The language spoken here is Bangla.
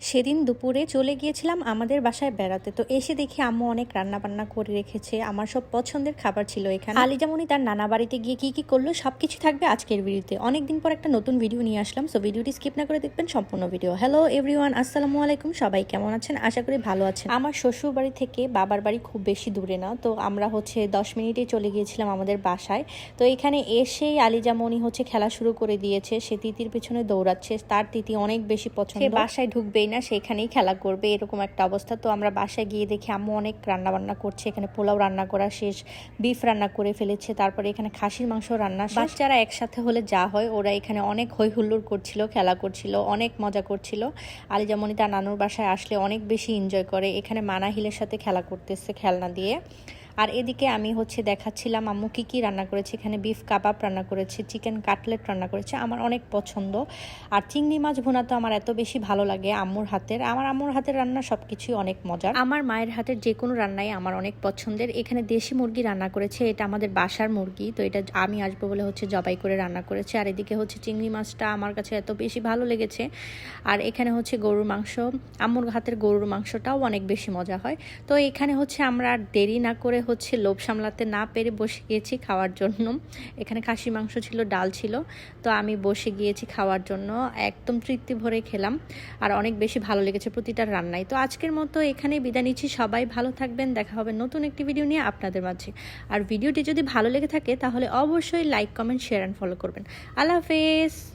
সেদিন দুপুরে চলে গিয়েছিলাম আমাদের বাসায় বেড়াতে। তো এসে দেখি আম্মু অনেক রান্না বান্না করে রেখেছে। আমার সব পছন্দের খাবার ছিল এখানে। আলিজামনি তার নানা বাড়িতে গিয়ে কি কি করলো সবকিছু থাকবে আজকের ভিডিওতে। অনেকদিন পর একটা নতুন ভিডিও নিয়ে আসলাম, সো ভিডিওটি স্কিপ না করে দেখবেন সম্পূর্ণ ভিডিও। হ্যালো এভরিওয়ান, আসসালামু আলাইকুম। সবাই কেমন আছেন? আশা করি ভালো আছেন। আমার শ্বশুর বাড়ি থেকে বাবার বাড়ি খুব বেশি দূরে না, তো আমরা 10 মিনিটে চলে গিয়েছিলাম আমাদের বাসায়। তো এখানে এসেই আলিজামনি খেলা শুরু করে দিয়েছে। সে তিতির পিছনে দৌড়াচ্ছে, তার তিতি অনেক বেশি পছন্দ। সে বাসায় ঢুকবেই না, সেখানেই খেলা করবে, এরকম একটা অবস্থা। তো আমরা বাসায় গিয়ে দেখি আম্মু অনেক রান্না বান্না করছে। এখানে পোলাও রান্না করা শেষ, বিফ রান্না করে ফেলেছে, তারপরে এখানে খাসির মাংস রান্না। বাচ্চারা একসাথে হলে যা হয়, ওরা এখানে অনেক হই হুল্লোড় করছিল, খেলা করছিল, অনেক মজা করছিল। আলিজামনি তার নানুর বাসায় আসলে অনেক বেশি এনজয় করে। এখানে মানাহিলের সাথে খেলা করতেছে খেলনা দিয়ে। আর এদিকে আমি দেখাচ্ছিলাম আম্মু কী কী রান্না করেছে। এখানে বিফ কাবাব রান্না করেছে, চিকেন কাটলেট রান্না করেছে, আমার অনেক পছন্দ। আর চিংড়ি মাছ ভুনা তো আমার এত বেশি ভালো লাগে আম্মুর হাতের। আমার আম্মুর হাতের রান্না সব কিছুই অনেক মজার। আমার মায়ের হাতের যে কোনো রান্নাই আমার অনেক পছন্দের। এখানে দেশি মুরগি রান্না করেছে, এটা আমাদের বাসার মুরগি, তো এটা আমি আসবো বলে জবাই করে রান্না করেছে। আর এদিকে চিংড়ি মাছটা আমার কাছে এত বেশি ভালো লেগেছে। আর এখানে গরুর মাংস, আম্মুর হাতের গরুর মাংসটাও অনেক বেশি মজা হয়। তো এখানে আমরা আর দেরি না করে লোভ সামলাতে না পেরে বসে গিয়েছি খাওয়ার জন্য। এখানে খাসি মাংস ছিল, ডাল ছিল, তো আমি বসে গিয়েছি খাওয়ার জন্য। একদম তৃপ্তি ভরে খেলাম, আর অনেক বেশি ভালো লেগেছে প্রতিটা রান্নাই। তো আজকের মতো এখানেই বিদায় নিচ্ছি। সবাই ভালো থাকবেন, দেখা হবে নতুন একটি ভিডিও নিয়ে আপনাদের মাঝে। আর ভিডিওটি যদি ভালো লেগে থাকে তাহলে অবশ্যই like, comment, share and follow করবেন। আল্লাহ হাফেজ।